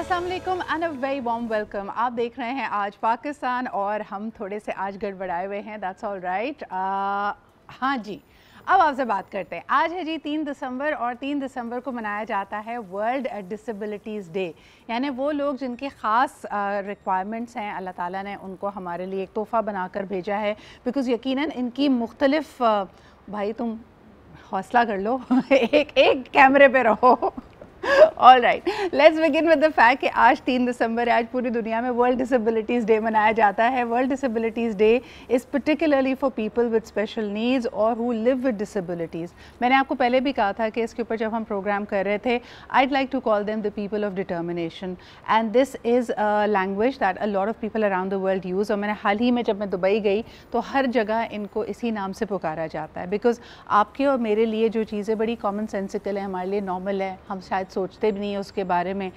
अस्सलाम वालेकुम and a very warm welcome. आप देख रहे हैं आज पाकिस्तान और हम थोड़े से आज गड़बड़ाए हुए हैं, दैट्स ऑल राइट। हाँ जी, अब आपसे बात करते हैं। आज है जी 3 दिसंबर और 3 दिसंबर को मनाया जाता है वर्ल्ड डिसेबिलिटीज़ डे, यानी वो लोग जिनकी ख़ास रिक्वायरमेंट्स हैं, अल्लाह ताला ने उनको हमारे लिए एक तोहफ़ा बनाकर भेजा है। बिकॉज़ यकीनन इनकी मुख्तलिफ भाई तुम हौसला कर लो एक कैमरे पे रहो। All right, let's begin with the fact कि आज 3 दिसंबर आज पूरी दुनिया में वर्ल्ड डिसेबिलिटीज़ डे मनाया जाता है। World disabilities day is particularly for people with special needs और हु लिव विद डिसेबिलिटीज़। मैंने आपको पहले भी कहा था कि इसके ऊपर जब हम प्रोग्राम कर रहे थे, I'd like to call them the people of determination, and this is a language that a lot of people around the world use. और मैंने हाल ही में जब मैं दुबई गई तो हर जगह इनको इसी नाम से पुकारा जाता है, बिकॉज़ आपके और मेरे लिए जो चीज़ें बड़ी कॉमन सेंसिकल है, हमारे लिए नॉर्मल है, हम शायद सोचते भी नहीं है उसके बारे में,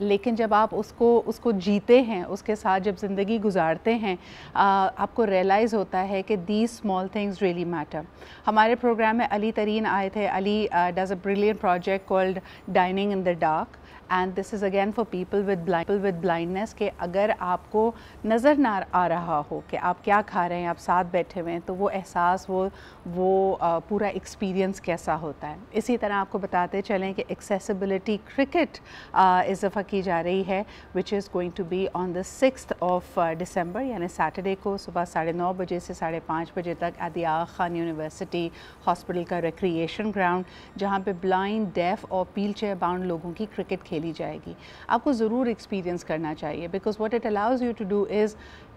लेकिन जब आप उसको जीते हैं, उसके साथ जब ज़िंदगी गुजारते हैं, आपको रियलाइज़ होता है कि these small things really matter. हमारे प्रोग्राम में अली तरीन आए थे। Ali does a brilliant project called dining in the dark, and this is again for people with blindness, कि अगर आपको नज़र ना आ रहा हो कि आप क्या खा रहे हैं, आप साथ बैठे हुए हैं, तो वो एहसास वो पूरा एक्सपीरियंस कैसा होता है। इसी तरह आपको बताते चलें कि एक्सेसिबिलिटी क्रिकेट इजाफ़ा की जा रही है, which is going to be on the 6th of December, यानी सैटरडे को सुबह 9:30 बजे से 5:30 बजे तक at the Aga Khan University Hospital का रिक्रिएशन ग्राउंड, जहाँ पे ब्लाइंड, डेफ और व्हील चेयर बाउंड लोगों की क्रिकेट खेली जाएगी। आपको ज़रूर एक्सपीरियंस करना चाहिए, because what it allows you to do is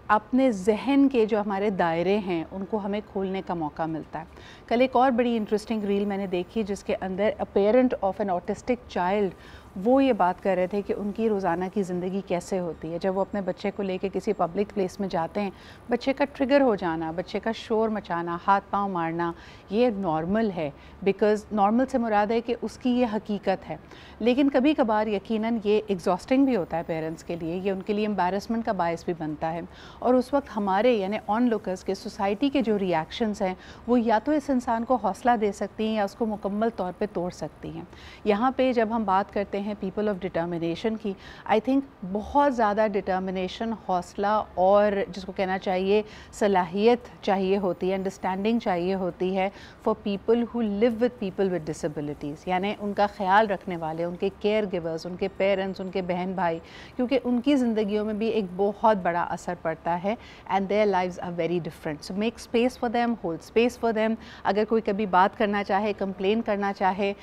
अपने जहन के जो हमारे दायरे हैं उनको हमें खोलने का मौका मिलता है। कल एक और बड़ी इंटरेस्टिंग रील मैंने देखी जिसके अंदर a parent of an autistic child वो ये बात कर रहे थे कि उनकी रोज़ाना की ज़िंदगी कैसे होती है। जब वो अपने बच्चे को लेके किसी पब्लिक प्लेस में जाते हैं, बच्चे का ट्रिगर हो जाना, बच्चे का शोर मचाना, हाथ पांव मारना, ये नॉर्मल है, बिकॉज़ नॉर्मल से मुराद है कि उसकी ये हकीकत है। लेकिन कभी कभार यकीनन ये एग्जॉस्टिंग भी होता है पेरेंट्स के लिए, ये उनके लिए एम्बैरसमेंट का बायस भी बनता है। और उस वक्त हमारे यानी ऑन लुकर्स के, सोसाइटी के जो रिएक्शंस हैं वो या तो इस इंसान को हौसला दे सकती हैं या उसको मुकम्मल तौर पे तोड़ सकती हैं। यहाँ पे जब हम बात करते हैं पीपल ऑफ डिटर्मिनेशन की, आई थिंक बहुत ज़्यादा डिटर्मिनेशन, हौसला और जिसको कहना चाहिए सलाहियत चाहिए होती है, अंडरस्टैंडिंग चाहिए होती है for people who live with people with disabilities, यानी उनका ख्याल रखने वाले, उनके केयर गिवर्स, उनके पेरेंट्स, उनके बहन भाई, क्योंकि उनकी ज़िंदगियों में भी एक बहुत बड़ा असर पड़ता है and their lives are very different. So make space for them, hold space for them. अगर कोई कभी बात करना चाहे, कंप्लेन करना चाहे,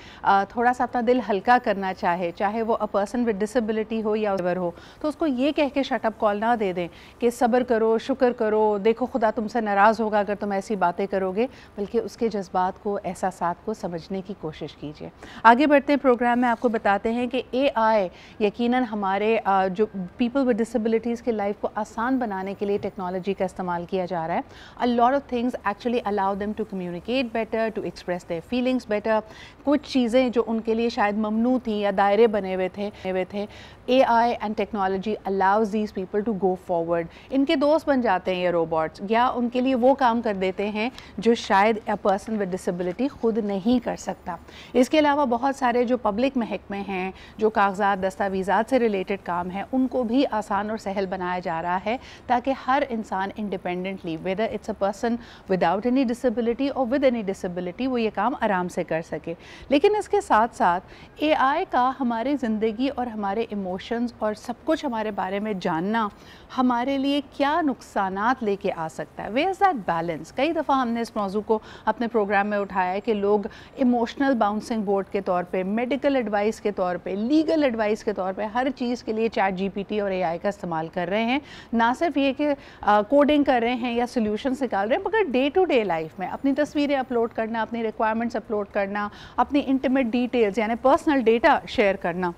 थोड़ा सा अपना दिल हल्का करना चाहे वो अ पर्सन विद डिसेबिलिटी हो या ओवर हो, तो उसको ये कह के शट अप कॉल ना दे दें कि सब्र करो, शुक्र करो, देखो खुदा तुमसे नाराज़ होगा अगर तुम ऐसी बातें करोगे, बल्कि उसके जज्बात को, एहसासात को समझने की कोशिश कीजिए। आगे बढ़ते हैं प्रोग्राम में, आपको बताते हैं कि AI यकीनन हमारे जो पीपल विद डिसेबिलिटीज़ की लाइफ को आसान बनाने के लिए टेक्नोलॉजी का इस्तेमाल किया जा रहा है। A lot of things actually allow them to communicate better, to express their feelings better. कुछ चीज़ें जो उनके लिए शायद ममनू थी या दायरे बने हुए थे, AI and technology allows these people to go forward. इनके दोस्त बन जाते हैं ये रोबोट्स, या उनके लिए वो काम कर देते हैं जो शायद अ पर्सन विद डिसेबिलिटी खुद नहीं कर सकता। इसके अलावा बहुत सारे जो पब्लिक महकमे हैं, जो कागजात, दस्तावेज़ात से रिलेटेड काम है, उनको भी आसान और सहल बनाया जा रहा है ताकि हर इंसान independently, whether it's a person without any disability और विद एनी डिसेबिलिटी, वो ये काम आराम से कर सके। लेकिन इसके साथ साथ AI का हमारी ज़िंदगी और हमारे इमोशंस और सब कुछ हमारे बारे में जानना हमारे लिए क्या नुकसानात लेके आ सकता है। Where is that balance? कई दफ़ा हमने इस मौजू को अपने प्रोग्राम में उठाया है कि लोग इमोशनल बाउंसिंग बोर्ड के तौर पे, मेडिकल एडवाइस के तौर पे, लीगल एडवाइस के तौर पे हर चीज़ के लिए चैट GPT और AI का इस्तेमाल कर रहे हैं। ना सिर्फ ये कि कोडिंग कर रहे हैं या सोल्यूशंस निकाल रहे हैं, मगर डे टू डे लाइफ में अपनी तस्वीरें अपलोड करना, अपनी रिक्वायरमेंट्स अपलोड करना, अपनी इंटीमेट डिटेल्स यानी पर्सनल डेटा शेयर करना,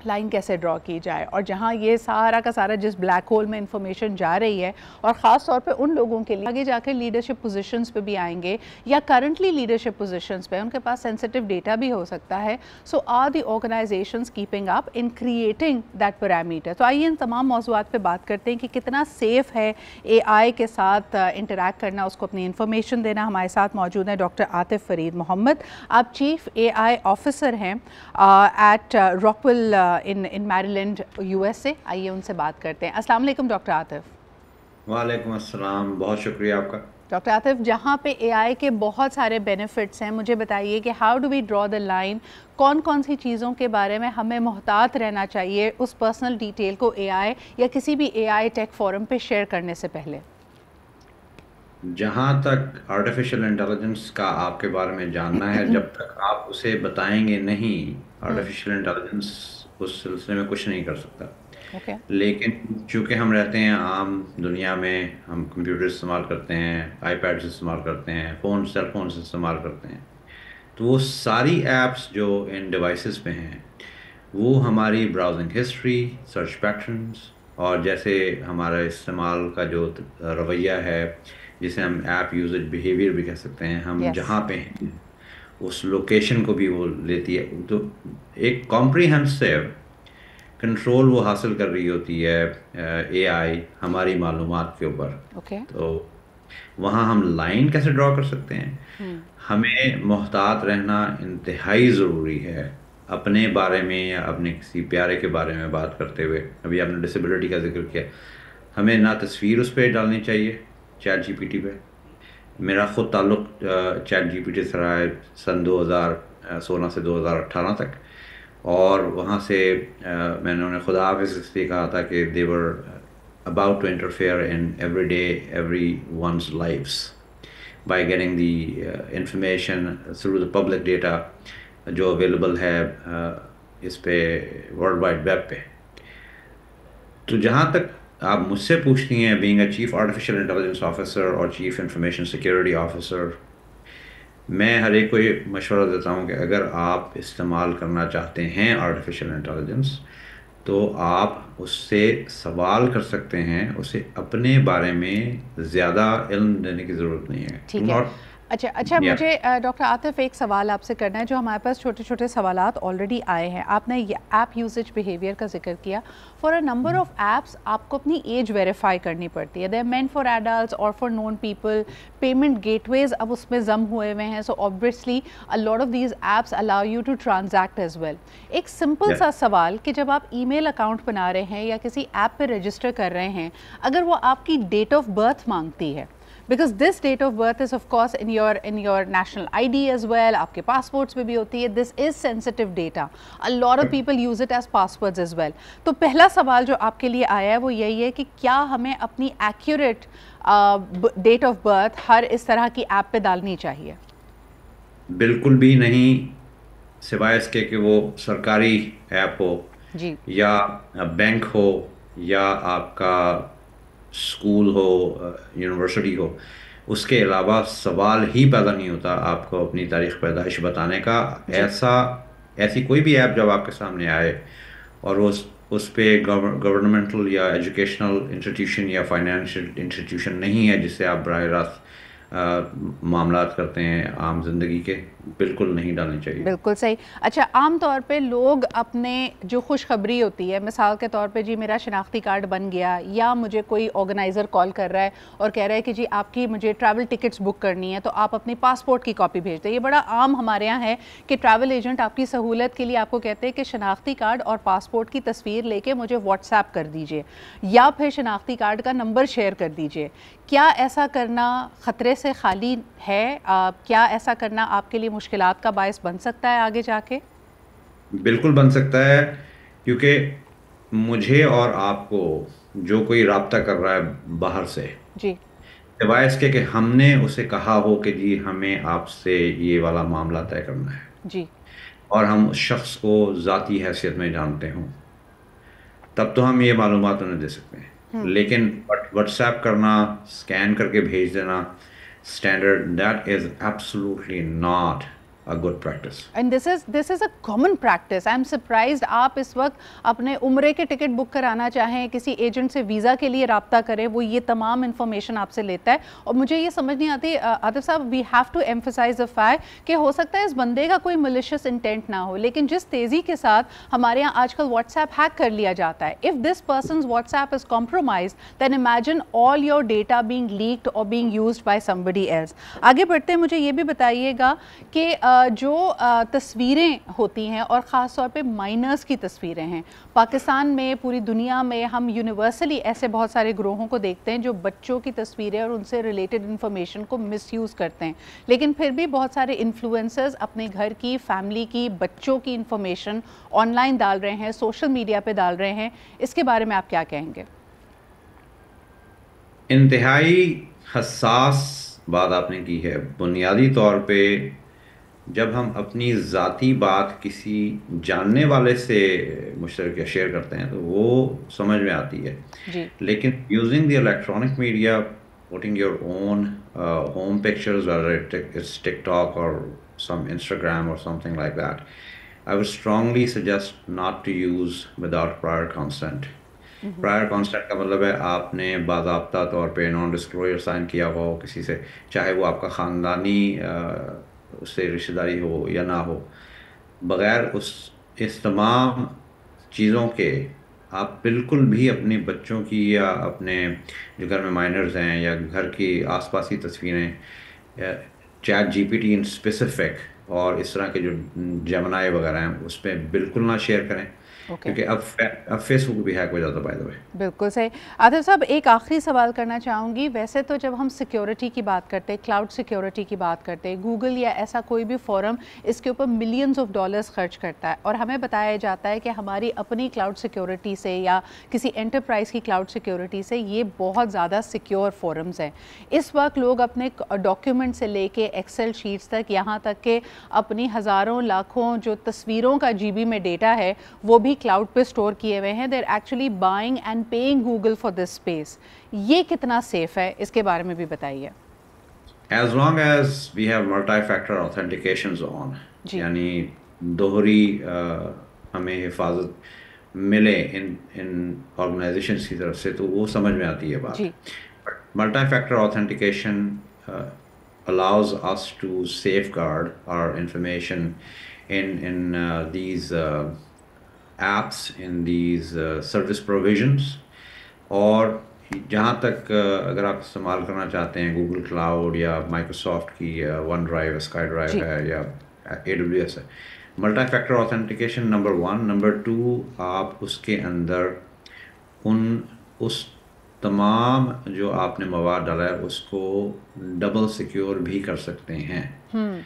लाइन कैसे ड्रॉ की जाए, और जहाँ ये सारा का सारा जिस ब्लैक होल में इंफॉर्मेशन जा रही है, और ख़ास तौर पे उन लोगों के लिए आगे जाकर लीडरशिप पोजीशंस पे भी आएंगे या करंटली लीडरशिप पोजीशंस पे, उनके पास सेंसिटिव डेटा भी हो सकता है। So are the organizations keeping up in creating that parameter? तो आइए इन तमाम मौज़ूआत पे बात करते हैं कि कितना सेफ़ है AI के साथ इंटरेक्ट करना, उसको अपनी इन्फॉर्मेशन देना। हमारे साथ मौजूद हैं डॉक्टर आतिफ फरीद मोहम्मद, आप चीफ AI ऑफिसर हैं एट रॉकवेल इन मैरीलैंड US से. आइए उनसे बात करते हैं. अस्सलाम वालेकुम डॉक्टर आतिफ. वालेकुम अस्सलाम, बहुत शुक्रिया आपका. डॉक्टर आतिफ, जहाँ पे AI के बहुत सारे बेनिफिट्स हैं, मुझे बताइए कि how do we draw the line, कौन कौन सी चीज़ों के बारे में हमें मोहतात रहना चाहिए उस पर्सनल डिटेल को AI या किसी भी AI टेक फोरम पे शेयर करने से पहले. जहाँ तक आर्टिफिशियल इंटेलिजेंस का आपके बारे में जानना है, जब तक आप उसे बताएंगे नहीं, आर्टिफिशियल इंटेलिजेंस उस सिलसिले में कुछ नहीं कर सकता. Okay. लेकिन चूँकि हम रहते हैं आम दुनिया में, हम कंप्यूटर इस्तेमाल करते हैं, आईपैड इस्तेमाल करते हैं, सेल फोन इस्तेमाल करते हैं, तो वो सारी ऐप्स जो इन डिवाइसेस पे हैं वो हमारी ब्राउजिंग हिस्ट्री, सर्च पैटर्न्स और जैसे हमारा इस्तेमाल का जो रवैया है, जिसे हम ऐप यूजेज बिहेवियर भी कह सकते हैं, हम जहाँ पे हैं उस लोकेशन को भी वो लेती है. तो एक कॉम्प्रिहेंसिव कंट्रोल वो हासिल कर रही होती है AI हमारी मालूमात के ऊपर. तो वहाँ हम लाइन कैसे ड्रॉ कर सकते हैं? हमें मोहतात रहना इंतहाई ज़रूरी है अपने बारे में या अपने किसी प्यारे के बारे में बात करते हुए. अभी आपने डिसेबिलिटी का जिक्र किया, हमें ना तस्वीर उस पर डालनी चाहिए ChatGPT पे. मेरा ख़ुद ताल्लुक़ ChatGPT से रहा है सन 2016 से 2018 तक, और वहाँ से मैंने उन्हें खुदा हाफ़िज़ इसलिए कहा था कि they were about to interfere in every one's lives by getting the information through the public data जो अवेलेबल है इस पे वर्ल्ड वाइड वेब पे. तो जहाँ तक आप मुझसे पूछती हैं, being a chief artificial intelligence officer और चीफ इंफॉर्मेशन सिक्योरिटी ऑफिसर, मैं हर एक को ये मशवरा देता हूँ कि अगर आप इस्तेमाल करना चाहते हैं आर्टिफिशियल इंटेलिजेंस, तो आप उससे सवाल कर सकते हैं, उसे अपने बारे में ज़्यादा इल्म देने की ज़रूरत नहीं है. ठीक है. अच्छा मुझे डॉक्टर आतिफ एक सवाल आपसे करना है. जो हमारे पास छोटे छोटे सवालात ऑलरेडी आए हैं, आपने ऐप यूजेज बिहेवियर का जिक्र किया. For a number of apps आपको अपनी एज वेरीफाई करनी पड़ती है. They are meant for adults और for non people. Payment gateways अब उसमें जम हुए हुए हैं, so obviously a lot of these apps allow you to transact as well. एक सिंपल सा सवाल कि जब आप ईमेल अकाउंट बना रहे हैं या किसी ऐप पे रजिस्टर कर रहे हैं, अगर वो आपकी डेट ऑफ बर्थ मांगती है, because this date of birth is of course in your national ID as well, आपके passports में भी होती है. This is sensitive data. A lot of people use it as passwords as well. तो पहला सवाल जो आपके लिए आया है वो यही है कि क्या हमें अपनी accurate date of birth हर इस तरह की ऐप पे डालनी चाहिए? बिल्कुल भी नहीं, सिवाय इसके कि वो सरकारी ऐप हो जी, या बैंक हो या आपका स्कूल हो, यूनिवर्सिटी हो. उसके अलावा सवाल ही पैदा नहीं होता आपको अपनी तारीख़ पैदाइश बताने का. ऐसी कोई भी ऐप जब आपके सामने आए और उस पे गवर्नमेंटल या एजुकेशनल इंस्टीट्यूशन या फाइनेंशियल इंस्टीट्यूशन नहीं है जिससे आप बराह रास्त मामलात करते हैं आम ज़िंदगी के, बिल्कुल नहीं डालनी चाहिए. बिल्कुल सही. अच्छा, आम तौर पे लोग अपने जो खुशखबरी होती है, मिसाल के तौर पे जी मेरा शनाख्ती कार्ड बन गया, या मुझे कोई ऑर्गेनाइज़र कॉल कर रहा है और कह रहा है कि जी आपकी मुझे ट्रैवल टिकट्स बुक करनी है, तो आप अपनी पासपोर्ट की कॉपी भेजते हैं. ये बड़ा आम हमारे यहाँ है कि ट्रैवल एजेंट आपकी सहूलत के लिए आपको कहते हैं कि शनाख्ती कार्ड और पासपोर्ट की तस्वीर लेके मुझे व्हाट्सएप कर दीजिए या फिर शनाख्ती कार्ड का नंबर शेयर कर दीजिए. क्या ऐसा करना ख़तरे से खाली है? क्या ऐसा करना आपके लिए मुश्किलात का बायस बन सकता है आगे जाके? बिल्कुल बन सकता है, क्योंकि मुझे और आपको जो कोई राब्ता कर रहा है बाहर से, जी, सिवाय इसके कि हमने उसे कहा हो कि जी हमें आपसे ये वाला मामला तय करना है, जी, और हम उस शख्स को ज़ाती हैसियत में जानते हों, तब तो हम ये मालूमात उन्हें दे सकते हैं. लेकिन व्हाट्सएप करना, स्कैन करके भेज देना standard, that is absolutely not a good practice. And this is a common practice. I am surprised आप इस वक्त अपने उम्रे के टिकट बुक कराना चाहें, किसी एजेंट से वीज़ा के लिए राब्ता करें, वो ये तमाम इन्फॉर्मेशन आपसे लेता है. और मुझे ये समझ नहीं आती आतिफ साहब, we have to emphasize the fact कि हो सकता है इस बंदे का कोई malicious इंटेंट ना हो, लेकिन जिस तेज़ी के साथ हमारे यहाँ आजकल व्हाट्सएप हैक कर लिया जाता है, if this person's WhatsApp is compromised, then imagine all your data being leaked or being used by somebody else. आगे बढ़ते हैं, मुझे ये भी बताइएगा कि جو تصویریں ہوتی ہیں اور خاص طور پہ مائنرز کی تصویریں ہیں، پاکستان میں پوری دنیا میں ہم یونیورسلی ایسے بہت سارے گروہوں کو دیکھتے ہیں جو بچوں کی تصویریں اور ان سے ریلیٹڈ انفارمیشن کو مس یوز کرتے ہیں، لیکن پھر بھی بہت سارے انفلوئنسرز اپنے گھر کی، فیملی کی، بچوں کی انفارمیشن آن لائن ڈال رہے ہیں، سوشل میڈیا پہ ڈال رہے ہیں. اس کے بارے میں آپ کیا کہیں گے؟ انتہائی حساس بات آپ نے کی ہے. بنیادی طور پہ جب ہم اپنی ذاتی بات کسی جاننے والے سے مشترک یا شیئر کرتے ہیں تو وہ سمجھ میں آتی ہے، جی لیکن using the electronic media putting your own home pictures, whether it's TikTok or some Instagram or something like that, I would strongly suggest not to use without prior consent. Prior consent کا مطلب ہے آپ نے باضابطہ طور پہ naan disclosure sign کیا ہوا ہو کسی سے، چاہے وہ آپ کا خاندانی اس سے رشتہ داری ہو یا نہ ہو. بغیر اس تمام چیزوں کے آپ بالکل بھی اپنے بچوں کی یا اپنے جو گھر میں مائنرز ہیں یا گھر کی آس پاس کی تصویریں chat G P T in specific اور اس طرح کے جو جیمنائی وغیرہ ہیں اس پہ بالکل نہ شیئر کریں، کیونکہ اب فیس بک بھی ہیک ہو جاتا ہے بائی دا وے. بالکل صحیح. عاطف صاحب ایک آخری سوال کرنا چاہوں گی. ویسے تو جب ہم سیکیورٹی کی بات کرتے ہیں، کلاؤڈ سیکیورٹی کی بات کرتے ہیں، گوگل یا ایسا کوئی بھی فورم اس کے اوپر ملینز آف ڈالرز خرچ کرتا ہے اور ہمیں بتایا جاتا ہے کہ ہماری اپنی کلاؤڈ سیکیورٹی سے یا کسی انٹرپرائز کی کلاؤڈ سیکیورٹی سے یہ بہت زیادہ سیکیور فورمز ہیں. اس وقت لوگ اپنے ڈاکیومنٹ سے لے کے ایکسل شیٹس تک، یہاں تک کہ اپنی ہزاروں لاکھوں جو تصویروں کا جی بی میں ڈیٹا ہے وہ بھی کلاؤڈ پہ اسٹور کیے ہوئے ہیں. They are actually buying and paying Google for this space. یہ کتنا سیف ہے، اس کے بارے میں بھی بتائیے. As long as we have multi-factor authentications on, یعنی دوہری ہمیں حفاظت ملے ان آرگنائزیشنس کی طرف سے تو وہ سمجھ میں آتی ہے بات. Multi-factor authentication allows us to safeguard our information in these apps, in these service provisions. اور جہاں تک اگر آپ استعمال کرنا چاہتے ہیں گوگل کلاؤڈ یا مائکروسافٹ کی ون ڈرائیو، اسکائی ڈرائیو ہے یا اے ڈبلیو ایس ہے، multi factor authentication number 1. Number 2، آپ اس کے اندر اس تمام جو آپ نے مواد ڈالا ہے اس کو ڈبل سیکیور بھی کر سکتے ہیں.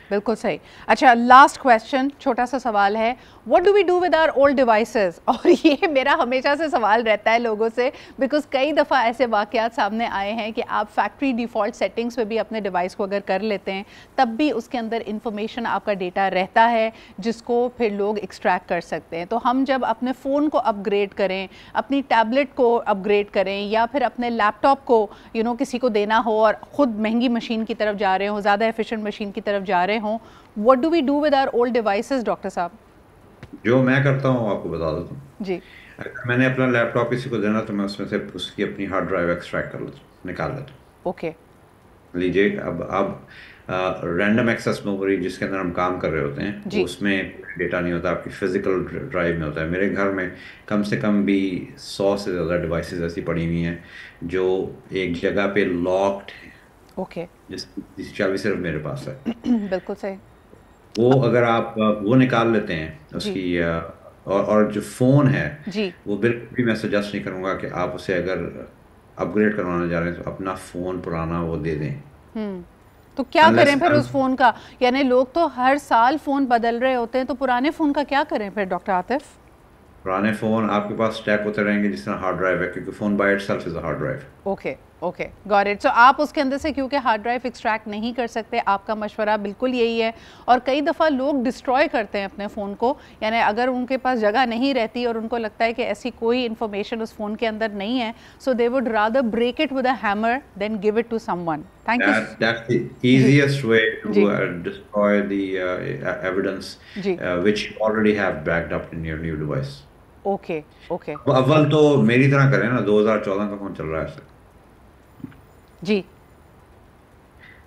بالکل صحیح. اچھا، لاسٹ کویسچن، چھوٹا سا سوال ہے. What do we do with our old devices? اور یہ میرا ہمیشہ سے سوال رہتا ہے لوگوں سے، بیکاز کئی دفعہ ایسے واقعات سامنے آئے ہیں کہ آپ فیکٹری ڈیفالٹ سیٹنگس پہ بھی اپنے ڈیوائس کو اگر کر لیتے ہیں تب بھی اس کے اندر انفارمیشن آپ کا ڈیٹا رہتا ہے جس کو پھر لوگ ایکسٹریکٹ کر سکتے ہیں. تو ہم جب اپنے فون کو اپ گریڈ کریں، اپنی ٹیبلٹ کو اپ گریڈ کریں یا پھر اپنے لیپ ٹاپ کو کسی کو دینا ہو اور خود مہنگی مشین کی طرف جا رہے ہوں، زیادہ ایفیشینٹ مشین کی طرف جا رہے ہوں، what do we do with our old devices doctor صاحب؟ جو میں کرتا ہوں آپ کو بتا دیتا ہوں. جی، اگر میں نے اپنا لیپ ٹاپ کسی کو دینا تو میں اس میں سے اس کی اپنی ہارڈ ڈرائیو ایکسٹریکٹ کر لیتا ہوں، نکال لیتا ہوں. اوکے، لیجیے اب رینڈم ایکسیس میموری جس کے اندر ہم کام کر رہے ہوتے ہیں اس میں ڈیٹا نہیں ہوتا، آپ کی فزیکل ڈرائیو میں ہوتا ہے. میرے گھر میں کم سے کم بھی 100 سے زیادہ ڈیوائسز ایسی پڑی ہوئی ہیں جو ایک جگہ پہ لاکڈ ہیں. اوکے، جس کی چابی صرف میرے پاس ہے. بالکل صحیح. وہ اگر آپ وہ نکال لیتے ہیں اس کی اور جو فون ہے وہ بالکل بھی میں سجیسٹ نہیں کروں گا کہ آپ اسے اگر اپ گریڈ کروانا جا رہے ہیں تو اپنا فون پرانا وہ دے دیں. تو کیا کریں پھر اس فون کا؟ یعنی لوگ تو ہر سال فون بدل رہے ہوتے ہیں، تو پرانے فون کا کیا کریں پھر ڈاکٹر عاطف؟ پرانے فون آپ کے پاس اسٹیک ہوتے رہیں گے جس طرح ہارڈ ڈرائیو ہے، کیونکہ phone by itself is a hard drive. Okay okay, got it. So آپ اس کے اندر سے کیونکہ ہارڈ ڈرائیو ایکسٹریکٹ نہیں کر سکتے، آپ کا مشورہ بالکل یہی ہے. اور کئی دفعہ لوگ ڈسٹروائے کرتے ہیں اپنے فون کو، یعنی اگر ان کے پاس جگہ نہیں رہتی اور ان کو لگتا ہے کہ ایسی کوئی انفارمیشن اس فون کے اندر نہیں ہے، so they would rather break it with a hammer then give it to someone. Thank you. That's the easiest way to destroy the evidence which you already have backed up in your new device. Okay okay. اول تو میری طرح کریں نا، 2014 کا phone چل رہا ہے جی،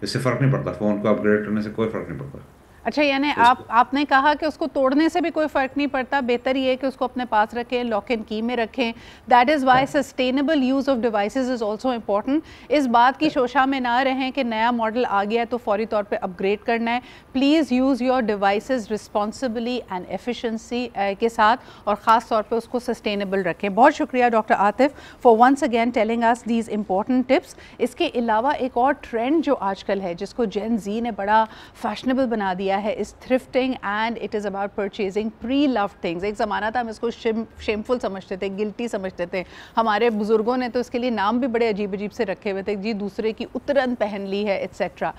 اس سے فرق نہیں پڑتا، فون کو اپ گریڈ کرنے سے کوئی فرق نہیں پڑتا. अच्छा, यानी आपने कहा कि उसको तोड़ने से भी कोई फ़र्क नहीं पड़ता, बेहतर ये है कि उसको अपने पास रखें, लॉक एंड की में रखें. That is why sustainable use of devices is also important. इस बात की शोशा में ना रहें कि नया मॉडल आ गया है तो फौरी तौर पे अपग्रेड करना है. Please use your devices responsibly and efficiency के साथ, और ख़ास तौर पे उसको सस्टेनेबल रखें. बहुत शुक्रिया doctor Atif for once again telling us these important tips. इसके अलावा एक और ट्रेंड जो आजकल है, जिसको जेन जी ने बड़ा फैशनेबल बना दिया है, इस thrifting, and it is about purchasing pre loved things. एक ज़माना था हम इसको शेमफुल समझते थे, गिल्टी समझते थे. हमारे बुजुर्गों ने तो इसके लिए नाम भी बड़े अजीब अजीब से रखे हुए थे, जी दूसरे की उतरन पहन ली है, एट्सेट्रा.